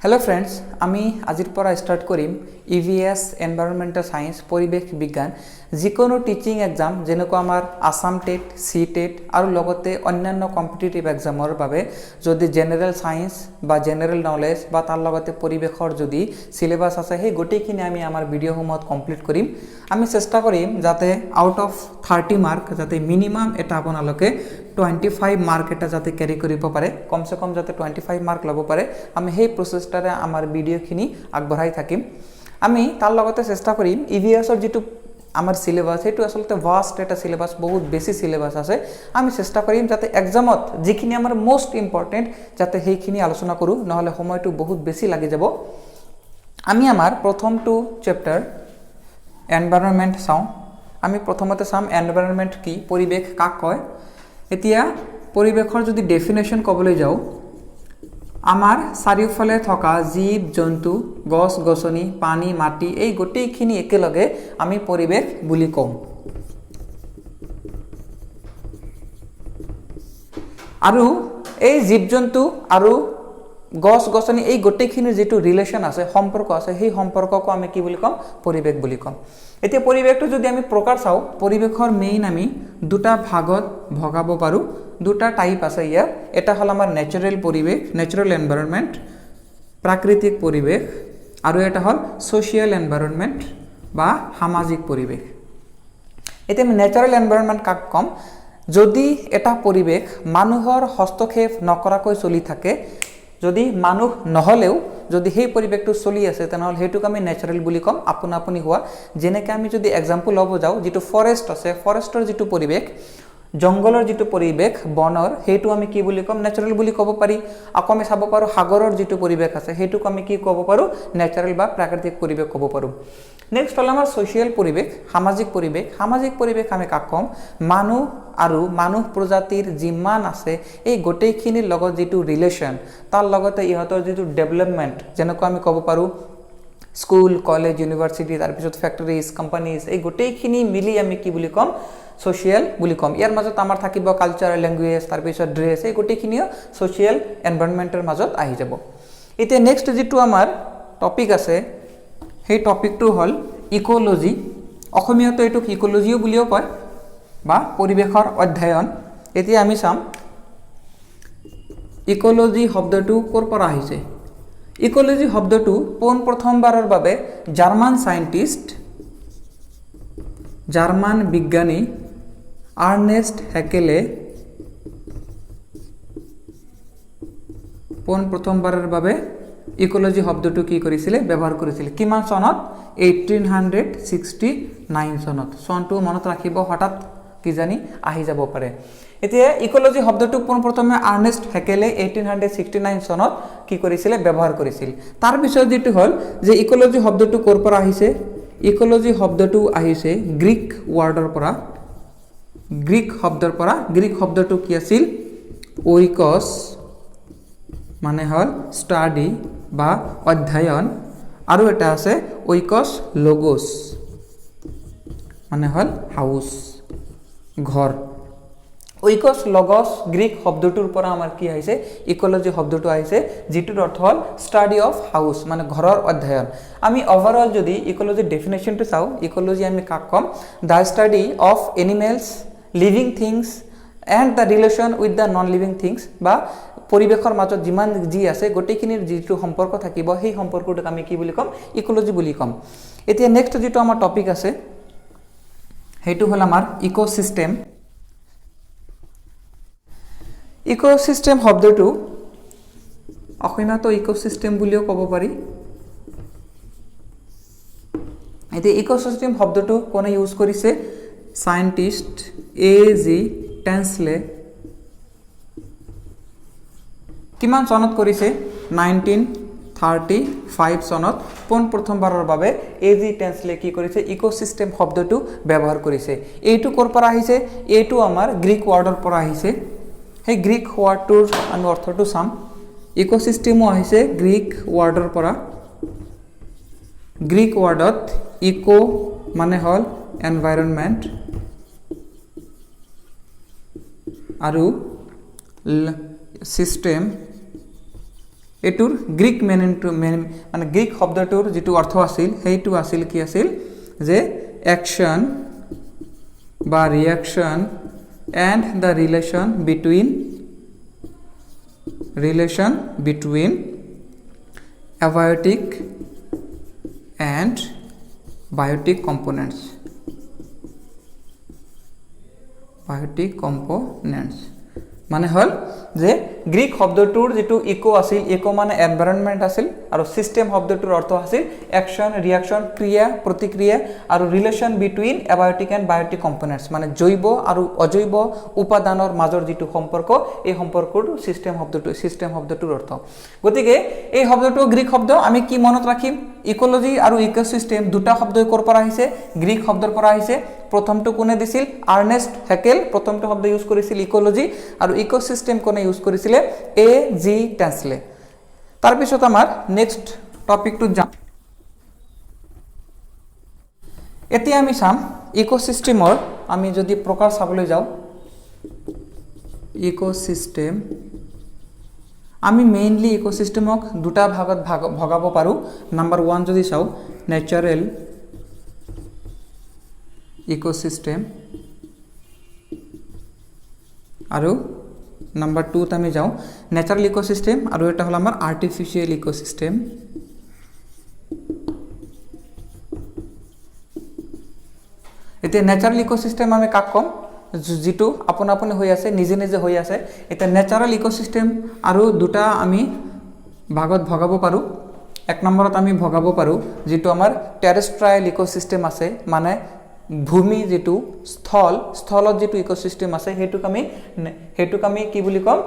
Hello friends आमी आजिर पर start करिम EVS environmental science परिवेश विज्ञान जिकोनो टीचिंग एग्जाम जेनेकुवा आमार आसाम टेट सी टेट और लगते अन्यान्य कम्पिटिटिव एग्जामर बारे जदि जेनेरेल साइंस बा जेनेरेल नलेज बा तार लगते परिवेशर जदि सिलेबास आछे हेई गोटेइखिनि आमी आमार भिडिओসমূहत कमप्लीट करिम। आमी चेष्टा करिम जाते आउट अफ 30 मार्क जाते मिनिमाम एटा आपनालोके 25 मार्क एटा जाते कैरी करिब पारे कम से कम जाते 25 मार्क लब पारे आमी हेई प्रसेसटारे आमार भिडिओखिनि आगबঢ়াই থাকিম। आमी तार लगते चेष्टा करिम EVS जितु आमार सिलेबास हेतु आसलते वास्ट एटा सिलेबास बहुत बेसि सिलेबास आछे आमी चेष्टा करिम जाते एग्जामत जिखिनि आमार मोस्ट इम्पर्टेन्ट जाते हेइखिनि आलोचना करूँ नहले समयटु बहुत बेसि लागि जाब। आमी आमार प्रथम टू चैप्टार एनवायरनमेंट चाওঁ। आमी प्रथमते चाम एनवायरनमेंट कि परिवेश काक कय। एतिया परिवेशर जदि डेफिनेशन कबले जाओ आमार चारियोफाले थका जीव जन्तु गछ गछनि पानी माटी এই গোটেইখিনি একেলগে আমি পৰিবেশ বুলি কওঁ। আৰু এই জীৱ জন্তু আৰু গছ গছনি এই গোটেইখিনিৰ যেটো ৰিলেশন আছে সম্পৰ্ক আছে সেই সম্পৰ্কক আমি কি বুলি কম পৰিবেশ বুলি কম। এতিয়া পৰিবেশটো যদি আমি প্ৰকাৰ চাও পৰিবেশৰ মেইন আমি দুটা ভাগত ভগাব পাৰো। দুটা টাইপ আছে ইয়াৰ এটা হল আমাৰ ন্যাচাৰাল পৰিবেশ ন্যাচাৰাল এনवायरनमेंट প্ৰাকৃতিক পৰিবেশ আৰু এটা হল সোশিয়াল এনवायरनमेंट বা সামাজিক পৰিবেশ। এতিয়া আমি ন্যাচাৰাল এনवायरनमेंट কাক কম যদি এটা পৰিবেশ মানুহৰ হস্তক্ষেপ নকৰাকৈ চলি থাকে যদি মানুহ নহলেও যদি সেই পৰিবেশটো চলি আছে তেনহল হেতুক আমি ন্যাচাৰাল বুলি কম আপনা আপনি হোৱা। যেনেকৈ আমি যদি एग्जांपल লব যাও যেটো ফৰেষ্ট আছে ফৰেষ্টৰ যেটো পৰিবেশ জঙ্গলৰ যেটো পৰিবেশ বনৰ হেতু আমি কি বুলি কম ন্যাচাৰাল বুলি কব পাৰি। আকৌ আমি চাব পাৰো সাগৰৰ যেটো পৰিবেশ আছে হেতুক আমি কি কব পাৰো ন্যাচাৰাল বা প্ৰাকৃতিক পৰিবেশ কব পাৰো। নেক্সট হল আমাৰ সোশিয়াল পৰিবেশ সামাজিক পৰিবেশ। সামাজিক পৰিবেশ আমি কাক কম মানুহ আৰু মানুহ প্ৰজাতিৰ যিমান আছে এই গোটেইখিনিৰ লগত যেটো ৰিলেশন তাৰ লগতে ইহতৰ যেটো ডেভেলপমেন্ট যেনেকৈ আমি কব পাৰো স্কুল কলেজ ইউনিভাৰ্সিটি তাৰ পিছত ফ্যাক্টৰিজ কোম্পানিজ এই গোটেইখিনি মিলি আমি কি বুলি কম সোশিয়াল বুলি কম। ইয়াৰ মাজত আমাৰ থাকিব কালচাৰ ল্যাঙ্গুৱেজ তাৰ পিছত ড্ৰেছ এই গোটেইখিনিও সোশিয়াল এনवायरनमेंटৰ মাজত আহি যাব। এতিয়া নেক্সট যেটো আমাৰ টপিক আছে সেই টপিকটো হল ইকোলজি। অসমীয়াটো এটুক ইকোলজিও বুলিও কয় বা পৰিবেশৰ অধ্যয়ন। এতিয়া আমি চাম ইকোলজি শব্দটো কৰ পৰা আহিছে। ইকোলজি শব্দটো পোন প্ৰথমবাৰৰ বাবে জাৰ্মান সায়েন্টিস্ট জাৰ্মান বিজ্ঞানী আৰ্নেষ্ট হেকেলে পোন প্ৰথমবাৰৰ বাবে ইকোলজি শব্দটো কি কৰিছিল ব্যৱহাৰ কৰিছিল কিমান চনত 1869 চনত। চনটো মনত ৰাখিব হঠাৎ কি জানি আহি যাব পাৰে। এতিয়া ইকোলজি শব্দটো পোন প্ৰথমে আৰ্নেষ্ট হেকেলে 1869 চনত কি কৰিছিল ব্যৱহাৰ কৰিছিল। তাৰ পিছত যেটো হল যে ইকোলজি শব্দটো কৰ পৰা আহিছে ইকোলজি শব্দটো আহিছে গ্ৰীক ৱৰ্ডৰ পৰা। গ্ৰীক শব্দৰ পৰা গ্ৰীক শব্দটো কি আছিল ওইকস মানে হল স্টাডি বা অধ্যয়ন আৰু এটা আছে ওইকস লগোস মানে হল হাউস ঘৰ। ওইকস লগোস গ্ৰীক শব্দটোৰ পৰা আমাৰ কি আহিছে ইকোলজি শব্দটো আহিছে যেটোৰ অৰ্থ হল স্টাডি অফ হাউস মানে ঘৰৰ অধ্যয়ন। আমি ওভাৰঅল যদি ইকোলজি ডেফিনেশনটো চাও ইকোলজি আমি কাক কম the study of animals living things and the relation with the non living things বা পৰিবেশৰ মাজত যিমান যি আছে গোটেইখিনিৰ যেটো সম্পৰ্ক থাকিব সেই সম্পৰ্কটোক আমি কি বুলি কম ইকোলজি বুলি কম। এতিয়া নেক্সট যেটো আমাৰ টপিক আছে হেতু হল আমাৰ ইকোসিস্টেম। ইকোসিস্টেম শব্দটো অসমীয়াটো ইকোসিস্টেম বুলিও ক'ব পাৰি। এতিয়া ইকোসিস্টেম শব্দটো কোনে ইউজ কৰিছে সায়েন্টিস্ট A.G. টেনসলে কিমান চনত কৰিছে 1935 চনত পোন প্ৰথমবাৰৰ বাবে A.G. টেনসলে কি কৰিছে ইকোসিস্টেম শব্দটো ব্যৱহাৰ কৰিছে। এইটো কৰ পৰা আহিছে এইটো আমাৰ গ্ৰীক ৱৰ্ডৰ পৰা আহিছে। সেই গ্ৰীক ৱৰ্ডটোৰ আমি অৰ্থটো চাম ইকোসিস্টেমো আহিছে গ্ৰীক ৱৰ্ডৰ পৰা। গ্ৰীক ৱৰ্ডত ইকো মানে হল এনवायरनमेंट আৰু সিস্টেম এটোৰ গ্ৰীক মানে গ্ৰীক শব্দটোৰ যেটো অৰ্থ আছিল সেইটো আছিল কি আছিল যে অ্যাকশন বা reaction and the relation between abiotic and biotic components মানে হল যে গ্ৰীক শব্দটোৰ যেটো ইকো আছিল ইকো মানে এনভায়ৰনমেন্ট আছিল আৰু সিস্টেম শব্দটোৰ অৰ্থ আছিল অ্যাকশন ৰিঅ্যাকশন ক্ৰিয়া প্ৰতিক্ৰিয়া আৰু relation between abiotic and biotic components মানে জৈৱ আৰু অজৈৱ উপাদানৰ মাজৰ যেটো সম্পৰ্ক এই সম্পৰ্কটো সিস্টেম শব্দটোৰ অৰ্থ গতিকে এই শব্দটো গ্ৰীক শব্দ আমি কি মনত ৰাখিম ইকোলজি আৰু ইকোসিস্টেম দুটা শব্দই কৰ পৰা আহিছে গ্ৰীক শব্দৰ পৰা আহিছে প্ৰথমটো কোনে দিছিল আৰ্নেষ্ট হেকেল প্ৰথমটো শব্দ ইউজ কৰিছিল ইকোলজি আৰু ইকোসিস্টেম কোনে ইউজ কৰিছিল এ জি টেন্সলে তাৰ পিছত আমাৰ নেক্সট টপিকটো যাম এতিয়া আমি চাম ইকোসিস্টেমৰ আমি যদি প্ৰকাৰ চাবলৈ যাও ইকোসিস্টেম আমি মেইনলি ইকোসিস্টেমক দুটা ভাগত ভগাব পাৰো নাম্বাৰ 1 যদি চাও ন্যাচাৰাল ইকোসিস্টেম আৰু নাম্বাৰ 2 ত আমি যাও ন্যাচাৰাল ইকোসিস্টেম আৰু এটা হল আমাৰ আৰ্টিফিশিয়াল ইকোসিস্টেম এতিয়া ন্যাচারাল ইকোসিস্টেম আমি কাক কম যেটো আপনা আপনি হৈ আছে নিজে নিজে হৈ আছে এটা ন্যাচারাল ইকোসিস্টেম আৰু দুটা আমি ভাগত ভগাব পাৰো এক নম্বৰত আমি ভগাব পাৰো যেটো আমাৰ টেৰেস্ট্ৰিয়াল ইকোসিস্টেম আছে মানে ভূমি যেটো স্থলত যেটো ইকোসিস্টেম আছে হেতুক আমি কি বুলি কম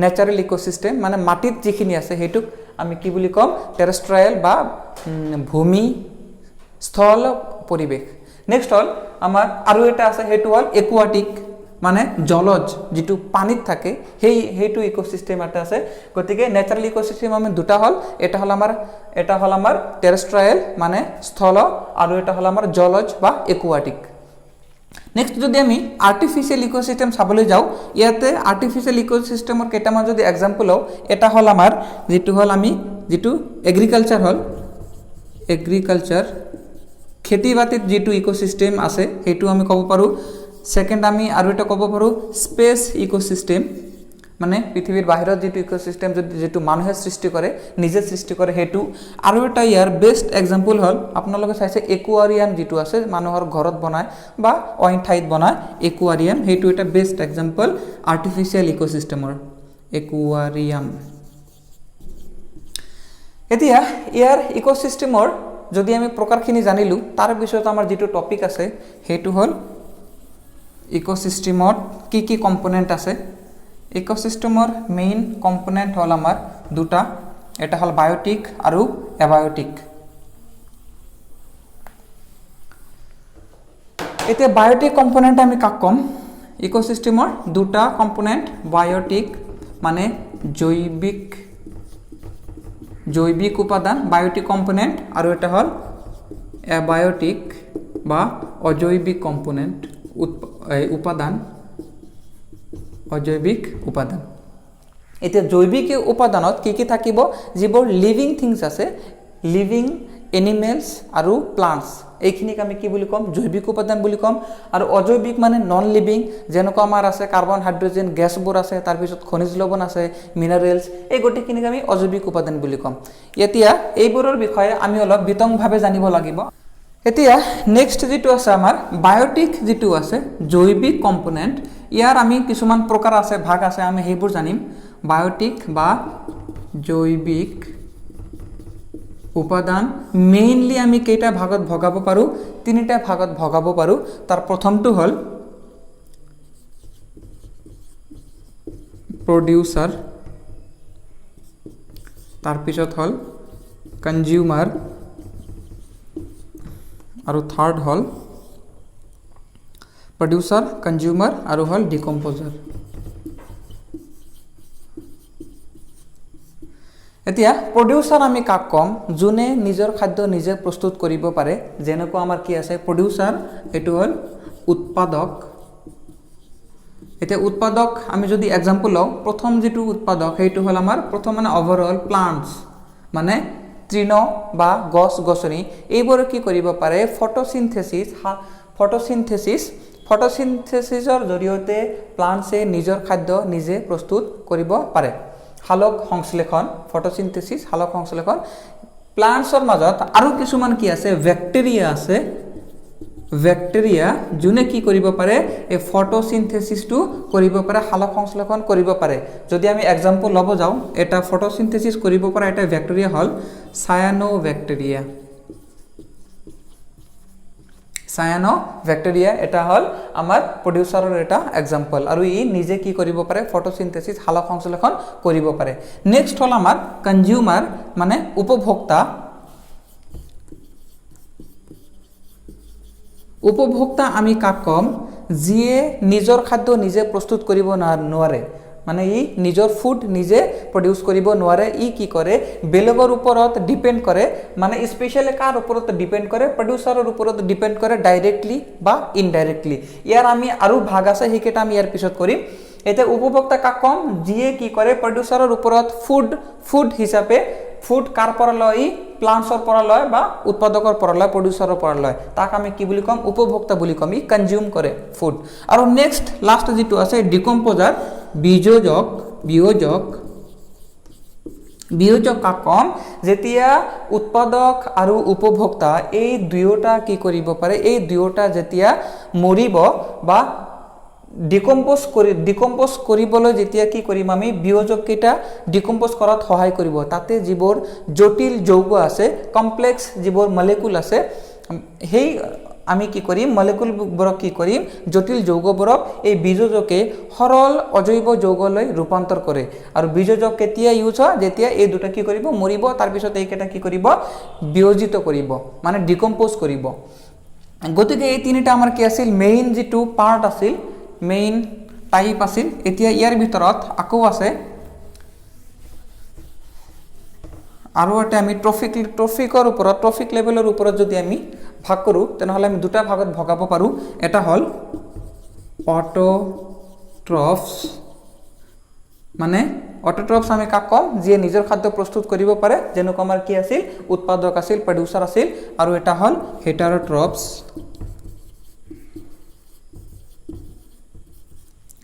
ন্যাচারাল ইকোসিস্টেম মানে মাটিত যিখিনি আছে হেতুক আমি কি বুলি কম টেৰেস্ট্ৰিয়াল বা ভূমি স্থল পৰিবেশ নেক্সট হল আমাৰ আৰু এটা আছে হেতু হল একুয়াটিক মানে জলজ যেটো পানীত থাকে হেতু ইকোসিস্টেম এটা আছে গতিকে ন্যাচারাল ইকোসিস্টেম আমি দুটা হল এটা হল আমাৰ টেৰেস্ট্ৰিয়াল মানে স্থল আৰু এটা হল আমাৰ জলজ বা একুয়াটিক নেক্সট যদি আমি আৰ্টিফিশিয়াল ইকোসিস্টেম চাবলৈ যাও ইয়াতে আৰ্টিফিশিয়াল ইকোসিস্টেমৰ কেটামান যদি एग्जांपल লও এটা হল আমাৰ যেটো এগ্ৰিকালচাৰ खेती बातित जेटू इकोसिस्टेम আছে হেতু আমি কব পাৰো সেকেন্ড আমি আৰু এটা কব পাৰো স্পেস ইকোসিস্টেম মানে পৃথিবীৰ বাহিৰত যেটু ইকোসিস্টেম যেটু মানুহে সৃষ্টি কৰে হেতু আৰু এটা ইয়াৰ বেস্ট एग्जांपल হল আপোনালোকে চাইছে একুয়াৰিয়াম যেটু আছে মানুহৰ ঘৰত বনায় বা অইন ঠাইত বনায় একুয়াৰিয়াম হেতু এটা বেস্ট एग्जांपल আৰ্টিফিশিয়াল ইকোসিস্টেমৰ একুয়াৰিয়াম এতিয়া ইয়াৰ ইকোসিস্টেমৰ যদি আমি প্ৰকাৰখিনি জানিলু তাৰ পিছত আমাৰ যেটো টপিক আছে হেতু হল ইকোসিস্টেমত কি কম্পোনেন্ট আছে ইকোসিস্টেমৰ মেইন কম্পোনেন্ট হল আমাৰ দুটা এটা হল বায়োটিক আৰু অ্যাবায়োটিক এতিয়া বায়োটিক কম্পোনেন্ট আমি কাক কম ইকোসিস্টেমৰ দুটা কম্পোনেন্ট বায়োটিক মানে জৈবিক উপাদান বায়োটিক কম্পোনেন্ট আৰু এটা হল অ্যাবায়োটিক বা অজৈবিক কম্পোনেন্ট অজৈবিক উপাদান এতিয়া জৈবিক উপাদানত কি থাকিব যিবোৰ লিভিং থিংস আছে লিভিং এনিমেলস আৰু প্লান্টস এইখিনিক আমি কি বুলি কম জৈবিক উপাদান বুলি কম আৰু অজৈবিক মানে নন লিভিং যেনেকৈ আমাৰ আছে কাৰ্বন হাইড্ৰোজেন গ্যাসবোৰ আছে তাৰ পিছত খনিজ লৱণ আছে মিনাৰেলস এই গটিখিনিক আমি অজৈবিক উপাদান বুলি কম এতিয়া এইবোৰৰ বিষয়ে আমি অলপ বিতংভাৱে জানিব লাগিব এতিয়া নেক্সট যেটো আছে আমাৰ বায়োটিক যেটো আছে জৈবিক কম্পোনেন্ট ইয়াৰ আমি কিছুমান প্ৰকাৰ আছে ভাগ আছে আমি হেবোৰ জানিম বায়োটিক বা জৈবিক উপাদান মেইনলি আমি কেইটা ভাগত ভগাব পাৰো তিনিটা ভাগত ভগাব পাৰো তাৰ প্ৰথমটো হল প্ৰডিউসাৰ তাৰ পিছত হল কনজিউমাৰ আৰু থাৰ্ড হল প্ৰডিউসাৰ কনজিউমাৰ আৰু হল ডিকম্পোজাৰ এতিয়া প্ৰডিউসাৰ আমি কাক কম যোনে নিজৰ খাদ্য নিজে প্ৰস্তুত কৰিব পাৰে যেনেকৈ আমাৰ কি আছে প্ৰডিউসাৰ এটো হল উৎপাদক এতিয়া উৎপাদক আমি যদি এক্সাম্পল লওঁ, প্ৰথম যেটো উৎপাদক সেইটো হ'ল আমাৰ প্ৰথম মানে ওভাৰঅল প্লান্টস, মানে তৃণ বা গছ গছনি এইবোৰ কি কৰিব পাৰে ফটোসিনথেসিসৰ জৰিয়তে প্লান্টছে নিজৰ খাদ্য নিজে প্ৰস্তুত কৰিব পাৰে। সালোক সংশ্লেষণ, ফটোসিনথেসিস, সালোক সংশ্লেষণ। প্লান্টছৰ মাজত আৰু কিছুমান কি আছে, ব্যাকটেৰিয়া আছে, ব্যাকটেৰিয়া যোনে কি কৰিব পাৰে, এই ফটোসিনথেসিসটো কৰিব পাৰে, সালোক সংশ্লেষণ কৰিব পাৰে। যদি আমি এক্সাম্পল ল'ব যাওঁ, এটা ফটোসিনথেসিস কৰিব পৰা এটা ব্যাকটেৰিয়া হ'ল সায়ানোব্যাকটেৰিয়া। সায়ানোব্যাকটেৰিয়া এটা হ'ল আমাৰ প্ৰডিউচাৰৰ এটা এক্সাম্পল, আৰু ই নিজে কি কৰিব পাৰে, ফটোসিনথেসিস, সালোক সংশ্লেষণ কৰিব পাৰে। নেক্সট হ'ল আমাৰ কনজিউমাৰ, মানে উপভোক্তা। উপভোক্তা আমি কাক কম, যিয়ে নিজৰ খাদ্য নিজে প্ৰস্তুত কৰিব নোৱাৰে, মানে ই নিজৰ ফুড নিজে প্ৰডিউস কৰিব নোৱাৰে। ই কি কৰে, বেলেগৰ ওপৰত ডিপেন্ড কৰে, মানে স্পেশালি কাৰ ওপৰত ডিপেন্ড কৰে, প্ৰডিউচাৰৰ ওপৰত ডিপেন্ড কৰে, ডাইৰেক্টলি বা ইনডাইৰেক্টলি। ইয়াৰ আমি আৰু ভাগ আছে, সেইকেইটা আমি ইয়াৰ পিছত কৰিম। এতিয়া উপভোক্তা কাক কম, যিয়ে কি কৰে, প্ৰডিউচাৰৰ ওপৰত ফুড হিচাপে, ফুড কাৰ পৰা লয়, প্লান্টছৰ পৰা লয় বা উৎপাদকৰ পৰা লয়, প্ৰডিউচাৰৰ পৰা লয়, তাক আমি কি বুলি কম, উপভোক্তা বুলি কম। ই কনজিউম কৰে ফুড। আৰু নেক্সট লাষ্ট যেটো আছে ডিকম্পোজাৰ, বিয়োজক কাক কম, যেতিয়া উৎপাদক আৰু উপভোক্তা এই দুয়োটা কি কৰিব পাৰে, এই দুয়োটা যেতিয়া মৰিব বা ডিকম্পোজ কৰিবলৈ যেতিয়া কি কৰিম, আমি বিয়োজককেইটা ডিকম্পোজ কৰাত সহায় কৰিব। তাতে যিবোৰ জটিল যৌগ আছে, কমপ্লেক্স যিবোৰ মলিকুল আছে, সেই আমি কি কৰিম, মলিকুলবোৰক কি কৰিম, জটিল যৌগবোৰক এই বিয়োজকে সৰল অজৈব যৌগলৈ ৰূপান্তৰ কৰে। আৰু বিয়োজক কেতিয়া ইউজ হয়, যেতিয়া এই দুটা কি কৰিব, মৰিব, তাৰপিছত এইকেইটা কি কৰিব, বিয়োজিত কৰিব, মানে ডিকম্পোজ কৰিব। গতিকে এই তিনিটা আমাৰ কি আছিল, মেইন যেটো পাৰ্ট আছিল, মেইন টাইপ আছিল। এতিয়া ইয়াৰ ভিতৰত আকৌ আছে আৰু এটা আমি ট্ৰফিক লেভেলৰ ওপৰত যদি আমি ভাগ কৰোঁ, তেনেহ'লে আমি দুটা ভাগত ভগাব পাৰোঁ। এটা হ'ল অটোট্ৰফছ, মানে অটোট্ৰফছ আমি কাক কম, যিয়ে নিজৰ খাদ্য প্ৰস্তুত কৰিব পাৰে, যেনেকুৱা আমাৰ কি আছিল, উৎপাদক আছিল, প্ৰডিউচাৰ আছিল। আৰু এটা হ'ল হেটাৰট্ৰফছ,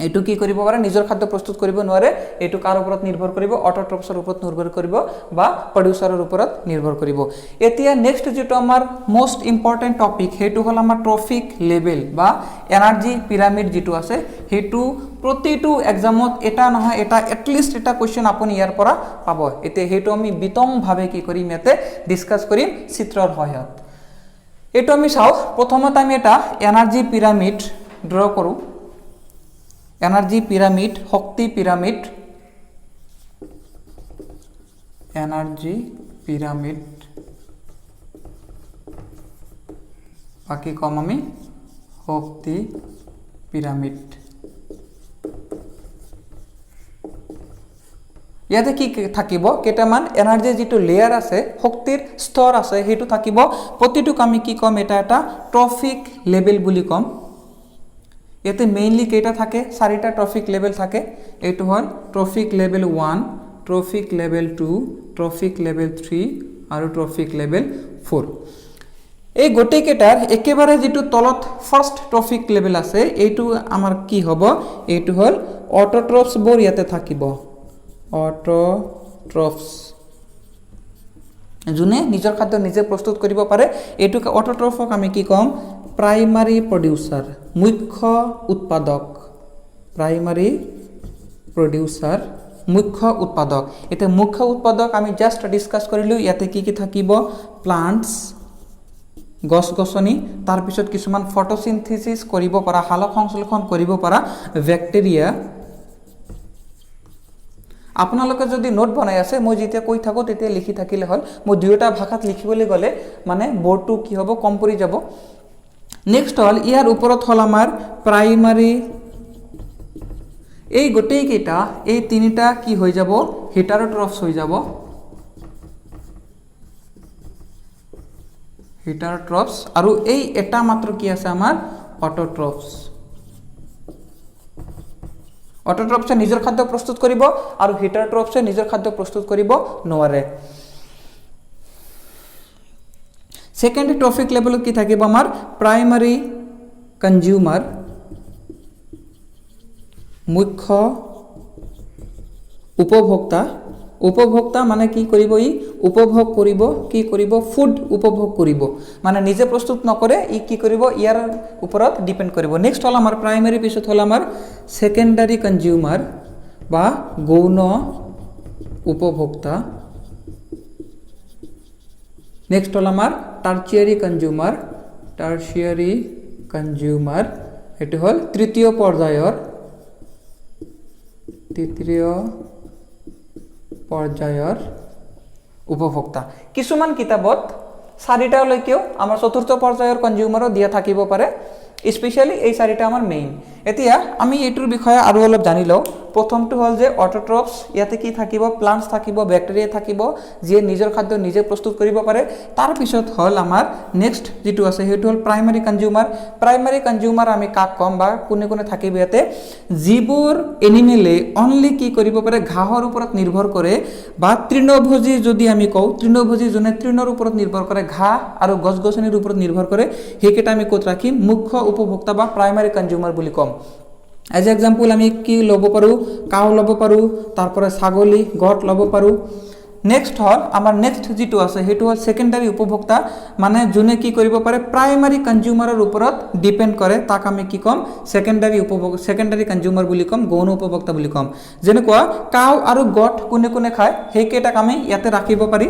এইটো কি কৰিব পাৰে, নিজৰ খাদ্য প্ৰস্তুত কৰিব নোৱাৰে। এইটো কাৰ ওপৰত নিৰ্ভৰ কৰিব, অটোট্ৰফছৰ ওপৰত নিৰ্ভৰ কৰিব বা প্ৰডিউচাৰৰ ওপৰত নিৰ্ভৰ কৰিব। এতিয়া নেক্সট যেটো আমাৰ মোস্ট ইম্পৰ্টেণ্ট টপিক, সেইটো হ'ল আমাৰ ট্ৰফিক লেভেল বা এনাৰ্জি পিৰামিড যেটো আছে, সেইটো প্ৰতিটো এক্সামত এটা নহয় এটা এটলিষ্ট এটা কুৱেশ্যন আপুনি ইয়াৰ পৰা পাব। এতিয়া সেইটো আমি বিতংভাৱে কি কৰিম, ইয়াতে ডিছকাছ কৰিম চিত্ৰৰ সহায়ত। এইটো আমি চাওঁ, প্ৰথমতে আমি এটা এনাৰ্জি পিৰামিড ড্ৰ কৰোঁ। এনাৰ্জি পিৰামিড, শক্তি পিৰামিড, এনাৰ্জি পিৰামিড, বাকি কম আমি শক্তি পিৰামিড। ইয়াতে কি থাকিব, কেইটামান এনাৰ্জি যেটো লেয়াৰ আছে, শক্তিৰ স্তৰ আছে, সেইটো থাকিব। প্ৰতিটোক আমি কি কম, এটা এটা ট্ৰফিক লেভেল বুলি কম। ইয়াতে মেইনলি কেইটা থাকে, 4টা ট্ৰফিক লেভেল থাকে। এইটো হ'ল traffic level 1, traffic level 2, traffic level 3 আৰু ট্ৰফিক লেভেল 4। এই গোটেইকেইটাৰ একেবাৰে যেটো তলত ফাৰ্ষ্ট ট্ৰফিক লেভেল আছে, এইটো আমাৰ কি হ'ব, এইটো হ'ল অটোট্ৰফছবোৰ ইয়াতে থাকিব। অটোট্ৰফছ যোনে নিজৰ খাদ্য নিজে প্ৰস্তুত কৰিব পাৰে, এইটো অটোট্ৰফক আমি কি কম, প্ৰাইমাৰী প্ৰডিউচাৰ, মুখ্য উৎপাদক। প্ৰাইমাৰী প্ৰডিউচাৰ, মুখ্য উৎপাদক। এতিয়া মুখ্য উৎপাদক আমি জাষ্ট ডিছকাছ কৰিলোঁ। ইয়াতে কি কি থাকিব, প্লান্টছ, গছ গছনি, তাৰপিছত কিছুমান ফটোসিনথেসিস কৰিব পৰা, সালোক সংশ্লেষণ কৰিব পৰা ব্যাকটেৰিয়া। আপোনালোকে যদি নোট বনাই আছে, মই যেতিয়া কৈ থাকোঁ তেতিয়া লিখি থাকিলে হ'ল। মই দুয়োটা ভাষাত লিখিবলৈ গ'লে মানে বৰ্ডটো কি হ'ব, কম পৰি যাব। নেক্সট হ'ল ইয়াৰ ওপৰত হ'ল আমাৰ প্ৰাইমাৰী। এই গোটেইকেইটা, এই তিনিটা কি হৈ যাব, হেটাৰট্ৰফছ হৈ যাব। হেটাৰট্ৰফছ। আৰু এই এটা মাত্ৰ কি আছে আমাৰ অটোট্ৰফছ। অটোট্ৰফছে নিজৰ খাদ্য প্ৰস্তুত কৰিব আৰু হিটাৰট্ৰফছে নিজৰ খাদ্য প্ৰস্তুত কৰিব নোৱাৰে সেকেন্ড ট্ৰফিক লেভেলত কি থাকিব আমাৰ প্ৰাইমাৰী কনজিউমাৰ মুখ্য উপভোক্তা উপভোক্তা মানে কি কৰিব ই উপভোগ কৰিব কি কৰিব ফুড উপভোগ কৰিব মানে নিজে প্ৰস্তুত নকৰে ই কি কৰিব ইয়াৰ ওপৰত ডিপেন্ড কৰিব নেক্সট হল আমাৰ প্ৰাইমাৰী পিছত হল আমাৰ সেকেন্ডাৰী কনজিউমাৰ বা গৌণ উপভোক্তা নেক্সট হল আমাৰ টাৰ্চিয়াৰী কনজিউমাৰ এটো হল তৃতীয় পৰ্যায়ৰ উপভোক্তা কিছুমান কিতাপত চাৰিটালৈকেও আমাৰ চতুৰ্থ পৰ্যায়ৰ কনজিউমাৰো দিয়া থাকিব পাৰে স্পেশালি এই চাৰিটা আমাৰ মেইন এতিয়া আমি এইটোৰ বিষয়ে আৰু অলপ জানি লওঁ প্ৰথমটো হল যে অটোট্ৰফছ ইয়াতে কি থাকিব প্লান্টছ থাকিব ব্যাকটেৰিয়া থাকিব যে নিজৰ খাদ্য নিজে প্ৰস্তুত কৰিব পাৰে তাৰ পিছত হল আমাৰ নেক্সট যেটো আছে হেটো হল প্ৰাইমাৰী কনজিউমাৰ আমি কাক কম বা কোনে কোনে থাকিব ইয়াতে যিবোৰ এনিমেলে অনলি কি কৰিব পাৰে ঘাঁহৰ ওপৰত নিৰ্ভৰ কৰে বা তৃণভোজী যদি আমি কওঁ তৃণভোজী জনে তৃণৰ ওপৰত নিৰ্ভৰ কৰে ঘাঁহ আৰু গছ-গছনিৰ ওপৰত নিৰ্ভৰ কৰে হেকেটা আমি ক'ত ৰাখিম মুখ্য উপভোক্তা বা প্ৰাইমাৰী কনজিউমাৰ বুলি কম এজ এক্সাম্পল আমি কি লব পাৰো কাউ লব পাৰো তাৰপৰে ছাগলী গট লব পাৰো নেক্সট হল আমাৰ নেক্সট যেটো আছে হেটো হল সেকেন্ডাৰী উপভোক্তা মানে জুনে কি কৰিব পাৰে প্ৰাইমাৰী কনজিউমাৰৰ ওপৰত ডিপেন্ড কৰে তাক আমি কি কম সেকেন্ডাৰী কনজিউমাৰ বুলি কম গৌণ উপভোক্তা বুলি কম যেনেকুৱা কাউ আৰু গট কোনে কোনে খায় হেকেটাক আমি ইয়াতে ৰাখিব পাৰি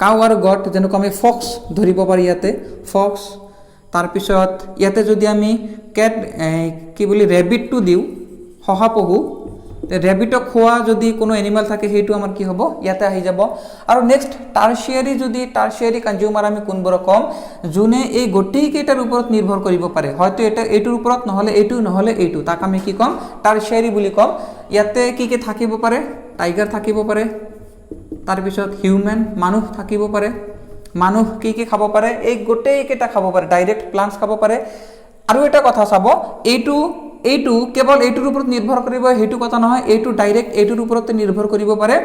কাউ আৰু গট যেনেকুৱা আমি ফক্স ধৰিব পাৰি ইয়াতে ফক্স তাৰ পিছত ইয়াতে যদি আমি ক্যাট কি বুলি ৰেবিট টু দিও হহাপহু ৰেবিটক খোৱা যদি কোনো এনিমেল থাকে হেতু আমাৰ কি হ'ব ইয়াতে আহি যাব আৰু নেক্সট টাৰ্চিয়াৰী কনজিউমাৰ আমি কোনবৰ কম জুনে এই গোটেই কেইটাৰ ওপৰত নিৰ্ভৰ কৰিব পাৰে হয়তো এটা এইটোৰ ওপৰত নহলে এইটো তাক আমি কি কম টাৰ্চিয়াৰী বুলি কম ইয়াতে কি থাকিব পাৰে টাইগাৰ থাকিব পাৰে তাৰ পিছত হিউম্যান মানুহ থাকিব পাৰে মানুহ কি খাব পাৰে এই গোটেই কেইটা খাব পাৰে ডাইৰেক্ট প্লান্টছ খাব পাৰে আৰু এটা কথা চাব এইটো কেৱল এইটোৰ ওপৰত নিৰ্ভৰ কৰিব হেতু কথা নহয় এইটো ডাইৰেক্ট এইটোৰ ওপৰত নিৰ্ভৰ কৰিব পাৰে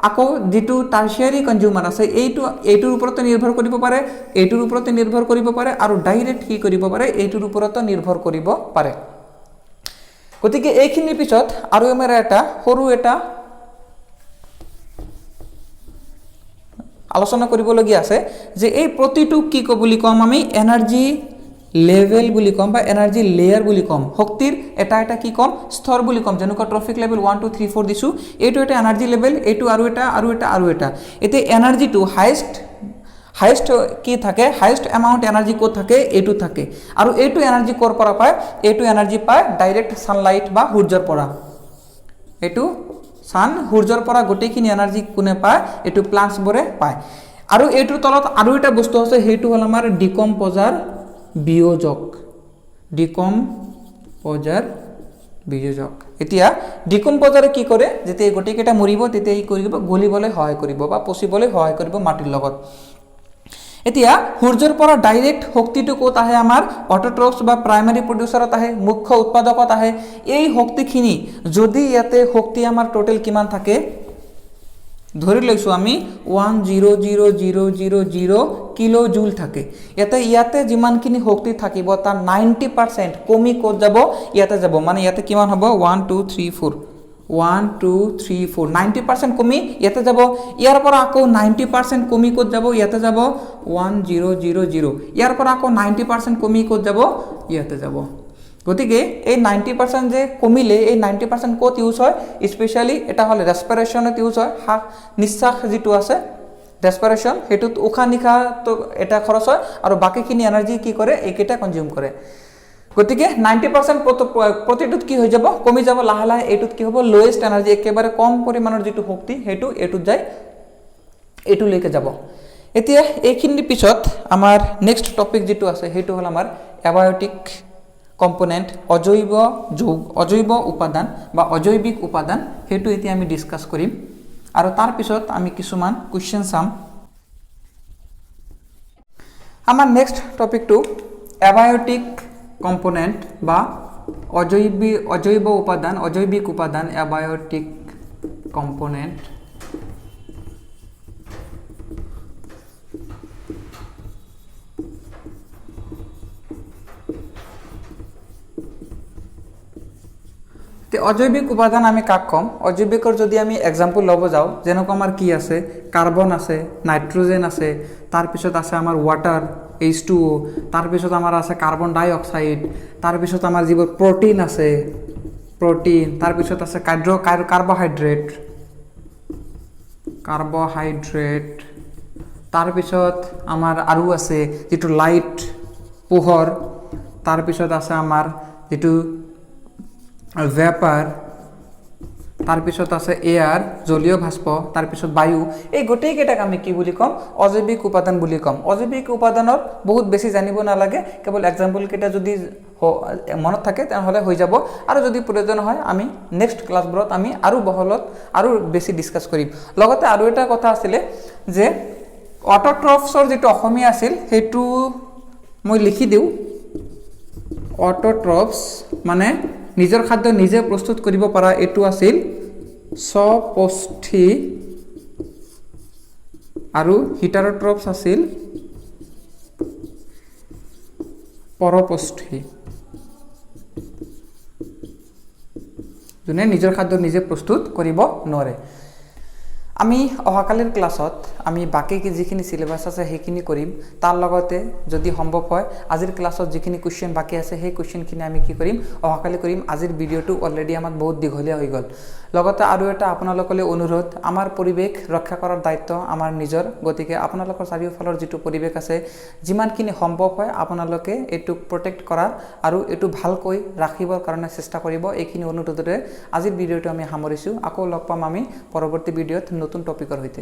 আকৌ যেটো টাৰ্চিয়াৰী কনজিউমাৰ আছে এইটোৰ ওপৰত নিৰ্ভৰ কৰিব পাৰে এইটোৰ ওপৰত নিৰ্ভৰ কৰিব পাৰে আৰু ডাইৰেক্ট কি কৰিব পাৰে এইটোৰ ওপৰত নিৰ্ভৰ কৰিব পাৰে গতিকে এইখিনিৰ পিছত আৰু আমাৰ এটা সৰু এটা আলোচনা কৰিবলগীয়া আছে যে এই প্ৰতিটো কি বুলি কম আমি এনাৰ্জি লেভেল বুলি কম বা এনাৰ্জি লেয়াৰ বুলি কম শক্তিৰ এটা কি কম স্তৰ বুলি কম যেনেকুৱা ট্ৰফিক লেভেল 1 2 3 4 দিছো এইটো এটা এনাৰ্জি লেভেল এইটো আৰু এটা এতে এনাৰ্জি টু হাইয়েস্ট কি থাকে হাইয়েস্ট এমাউন্ট এনাৰ্জি ক'ত থাকে এইটো থাকে আৰু এইটো এনাৰ্জি কৰ পৰা পায় এইটো এনাৰ্জি পায় ডাইৰেক্ট সানলাইট বা সূৰ্যৰ পৰা এইটো সান সূৰ্যৰ পৰা গোটেইখিনি এনাৰ্জি কোনে পায় এইটো প্লান্টছ বৰে পায় আৰু এইটোৰ তলত আৰু এটা বস্তু আছে হেতু হল আমাৰ ডিকম্পোজাৰ বিয়োজক এতিয়া ডিকম্পোজাৰে কি কৰে যেতিয়া গোটেইকেইটা মৰিব তেতিয়া ই কৰিব গলিবলৈ সহায় কৰিব বা পচিবলৈ সহায় কৰিব মাটিৰ লগত এতিয়া সূৰ্যৰ পৰা ডাইৰেক্ট শক্তিটো ক'ত আহে আমাৰ অটোট্ৰফছ বা প্ৰাইমাৰী প্ৰডিউচাৰত আহে মুখ্য উৎপাদকত আহে এই শক্তিখিনি যদি ইয়াতে শক্তি আমাৰ টোটাল কিমান থাকে ধৰি লৈছো আমি 1000000 কিলো জুল থাকে ইয়াতে যিমানখিনি শক্তি থাকিব তাৰ 90% কমি ক'ত যাব ইয়াতে যাব মানে ইয়াতে কিমান হ'ব 1 2 3 4 90% কমি ইয়াতে যাব ইয়াৰ পৰা আকৌ 90% কমি ক'ত যাব ইয়াতে যাব 1000 ইয়াৰ পৰা আকৌ 90% কমি ক'ত যাব ইয়াতে যাব গতিকে এই 90% যে কমিলে এই 90% ক'ত ইউজ হয় স্পেশালি এটা হল ৰেসপিৰেশনত ইউজ হয় নিশ্বাস যেটো আছে ৰেসপিৰেশন হেতুত উশাহ নিশাহ তো এটা খৰচ হয় আৰু বাকিখিনি এনাৰ্জি কি কৰে এইকেটা কনজিউম কৰে গতিকে 90% প্ৰতিটোত কি হৈ যাব কমি যাব লাহে লাহে এইটোত কি হ'ব লোয়েষ্ট এনাৰ্জি একেবাৰে কম পৰিমাণৰ যেটো শক্তি হেতু এটুত যায় এটু লৈকে যাব এতিয়া এইখিনিৰ পিছত আমাৰ নেক্সট টপিক যেটো আছে হেতু হল আমাৰ এবায়োটিক কম্পোনেন্ট অজৈব উপাদান বা অজৈবিক উপাদান হেতু এতিয়া আমি ডিসকাস কৰিম আৰু তাৰ পিছত আমি কিছুমান কোৱেশ্চন চাম আমাৰ নেক্সট টপিকটো এবায়োটিক কম্পোনেন্ট বা অজৈব উপাদান, অজৈবিক উপাদান, অ্যাবায়োটিক কম্পোনেন্ট, অজৈবিক উপাদান আমি কাক কম? অজৈবিকৰ যদি আমি এক্সাম্পল ল'ব যাওঁ, যেনেকুৱা আমাৰ কি আছে, কাৰ্বন আছে, নাইট্ৰজেন আছে, তাৰপিছত আছে আমাৰ ৱাটাৰ H2O, তাৰপিছত আমাৰ আছে কাৰ্বন ডাই অক্সাইড, তাৰপিছত আমাৰ যিবোৰ প্ৰটিন আছে, প্ৰটিন, তাৰপিছত আছে কাৰ্বহাইড্ৰেট, তাৰপিছত আমাৰ আৰু আছে যিটো লাইট, পোহৰ, তাৰপিছত আছে আমাৰ যিটো ভেপাৰ, তাৰপিছত আছে এয়াৰ, জলীয় ভাস্প, তাৰপিছত বায়ু। এই গোটেইকেইটাক আমি কি বুলি ক'ম? অজৈবিক উপাদান বুলি ক'ম। অজৈবিক উপাদানৰ বহুত বেছি জানিব নালাগে, কেৱল এক্সাম্পলকেইটা যদি মনত থাকে তেনেহ'লে হৈ যাব। আৰু যদি প্ৰয়োজন হয় আমি নেক্সট ক্লাছবোৰত আমি আৰু বহলত আৰু বেছি ডিছকাছ কৰিম। লগতে আৰু এটা কথা আছিলে যে অট'ট্ৰফছৰ যিটো অসমীয়া আছিল সেইটো মই লিখি দিওঁ। অট'ট্ৰফছ মানে নিজৰ খাদ্য নিজে প্ৰস্তুত কৰিব পৰা, এইটো আছিল স্বপুষ্টি, আৰু হিটাৰট্ৰফছ আছিল পৰপুষ্টি, যোনে নিজৰ খাদ্য নিজে প্ৰস্তুত কৰিব নোৱাৰে। আমি অহাকালিৰ ক্লাছত আমি বাকী যিখিনি চিলেবাছ আছে সেইখিনি কৰিম। তাৰ লগতে যদি সম্ভৱ হয় আজিৰ ক্লাছত যিখিনি কুৱেশ্যন বাকী আছে সেই কুৱেশ্যনখিনি আমি কি কৰিম? অহাকালি কৰিম। আজিৰ ভিডিঅ'টো অলৰেডি আমাক বহুত দীঘলীয়া হৈ গ'ল। লগতে আৰু এটা আপোনালোকলৈ অনুৰোধ, আমাৰ পৰিৱেশ ৰক্ষা কৰাৰ দায়িত্ব আমাৰ নিজৰ। গতিকে আপোনালোকৰ চাৰিওফালৰ যিটো পৰিৱেশ আছে যিমানখিনি সম্ভৱ হয় আপোনালোকে এইটোক প্ৰটেক্ট কৰাৰ আৰু এইটো ভালকৈ ৰাখিবৰ কাৰণে চেষ্টা কৰিব। এইখিনি অনুৰোধৰে আজিৰ ভিডিঅ'টো আমি সামৰিছোঁ। আকৌ লগ পাম আমি পৰৱৰ্তী ভিডিঅ'ত নতুন টপিকৰ সৈতে।